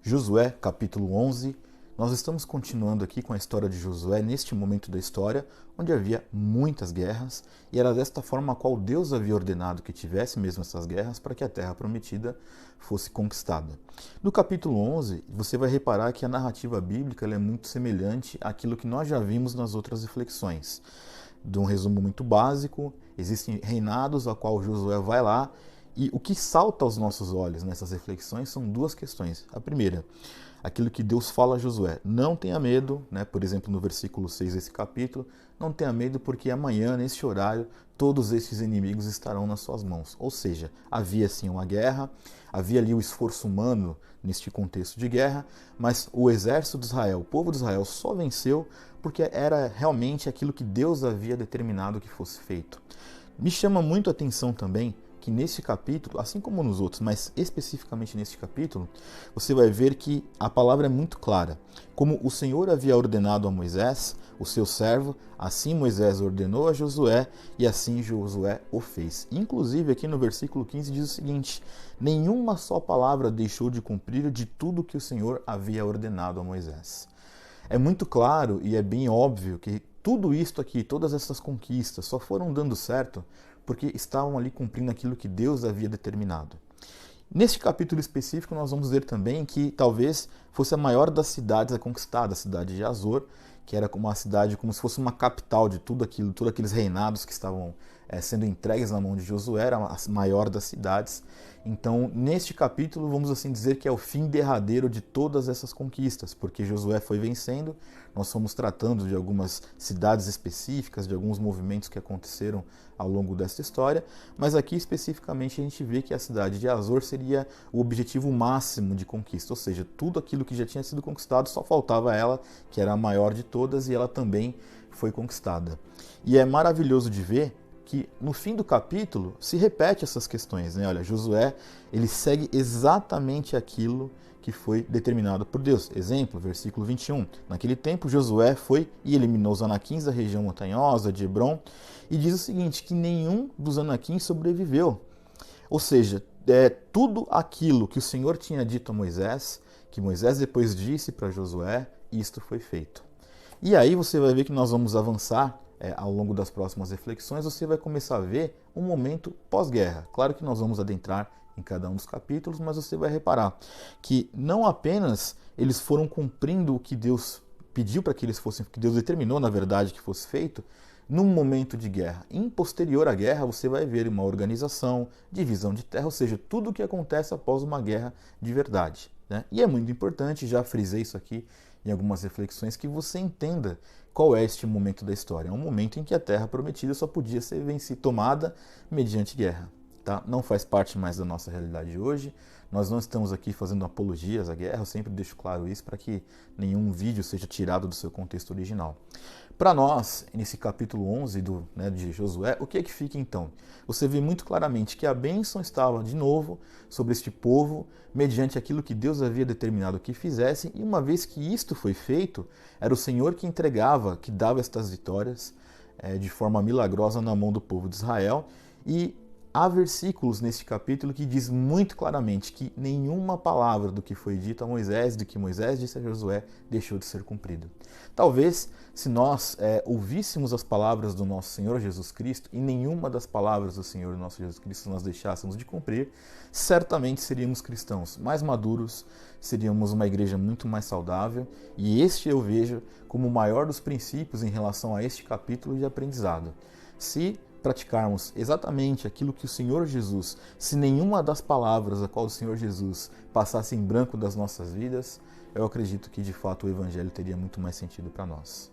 Josué, capítulo 11. Nós estamos continuando aqui com a história de Josué neste momento da história, onde havia muitas guerras, e era desta forma a qual Deus havia ordenado que tivesse mesmo essas guerras para que a terra prometida fosse conquistada. No capítulo 11, você vai reparar que a narrativa bíblica é muito semelhante àquilo que nós já vimos nas outras reflexões. De um resumo muito básico, existem reinados a qual Josué vai lá, e o que salta aos nossos olhos nessas reflexões são duas questões. A primeira, aquilo que Deus fala a Josué: não tenha medo, por exemplo, no versículo 6 desse capítulo, não tenha medo porque amanhã, neste horário, todos estes inimigos estarão nas suas mãos. Ou seja, havia sim uma guerra, havia ali o esforço humano neste contexto de guerra, mas o exército de Israel, o povo de Israel só venceu porque era realmente aquilo que Deus havia determinado que fosse feito. Me chama muito a atenção também que nesse capítulo, assim como nos outros, mas especificamente neste capítulo, você vai ver que a palavra é muito clara. Como o Senhor havia ordenado a Moisés, o seu servo, assim Moisés ordenou a Josué e assim Josué o fez. Inclusive aqui no versículo 15 diz o seguinte: nenhuma só palavra deixou de cumprir de tudo que o Senhor havia ordenado a Moisés. É muito claro e é bem óbvio que tudo isto aqui, todas essas conquistas só foram dando certo porque estavam ali cumprindo aquilo que Deus havia determinado. Neste capítulo específico, nós vamos ver também que talvez fosse a maior das cidades a conquistar, a cidade de Azor, que era uma cidade como se fosse uma capital de tudo aquilo, todos aqueles reinados que estavam sendo entregues na mão de Josué, era a maior das cidades. Então, neste capítulo, vamos assim dizer que é o fim derradeiro de todas essas conquistas, porque Josué foi vencendo, nós fomos tratando de algumas cidades específicas, de alguns movimentos que aconteceram ao longo dessa história, mas aqui especificamente a gente vê que a cidade de Azor seria o objetivo máximo de conquista, ou seja, tudo aquilo que já tinha sido conquistado, só faltava ela, que era a maior de todas, e ela também foi conquistada. E é maravilhoso de ver que no fim do capítulo se repete essas questões, Olha, Josué, ele segue exatamente aquilo que foi determinado por Deus. Exemplo, versículo 21. Naquele tempo, Josué foi e eliminou os anaquins da região montanhosa de Hebron, e diz o seguinte, que nenhum dos anaquins sobreviveu. Ou seja, tudo aquilo que o Senhor tinha dito a Moisés, que Moisés depois disse para Josué, isto foi feito. E aí você vai ver que nós vamos avançar ao longo das próximas reflexões, você vai começar a ver um momento pós-guerra. Claro que nós vamos adentrar em cada um dos capítulos, mas você vai reparar que não apenas eles foram cumprindo o que Deus pediu para que eles fossem, que Deus determinou, na verdade, que fosse feito, num momento de guerra. Em posterior à guerra, você vai ver uma organização, divisão de terra, ou seja, tudo o que acontece após uma guerra de verdade. E é muito importante, já frisei isso aqui em algumas reflexões, que você entenda qual é este momento da história. É um momento em que a terra prometida só podia ser vencida, tomada mediante guerra. Não faz parte mais da nossa realidade hoje. Nós não estamos aqui fazendo apologias à guerra, eu sempre deixo claro isso para que nenhum vídeo seja tirado do seu contexto original. Para nós, nesse capítulo 11 de Josué, o que é que fica então? Você vê muito claramente que a bênção estava de novo sobre este povo, mediante aquilo que Deus havia determinado que fizessem, e uma vez que isto foi feito, era o Senhor que entregava, que dava estas vitórias de forma milagrosa na mão do povo de Israel. E há versículos neste capítulo que diz muito claramente que nenhuma palavra do que foi dito a Moisés, do que Moisés disse a Josué, deixou de ser cumprido. Talvez, se nós ouvíssemos as palavras do nosso Senhor Jesus Cristo e nenhuma das palavras do Senhor nosso Jesus Cristo nós deixássemos de cumprir, certamente seríamos cristãos mais maduros, seríamos uma igreja muito mais saudável, e este eu vejo como o maior dos princípios em relação a este capítulo de aprendizado. Se praticarmos exatamente aquilo que o Senhor Jesus, se nenhuma das palavras a qual o Senhor Jesus passasse em branco das nossas vidas, eu acredito que de fato o Evangelho teria muito mais sentido para nós.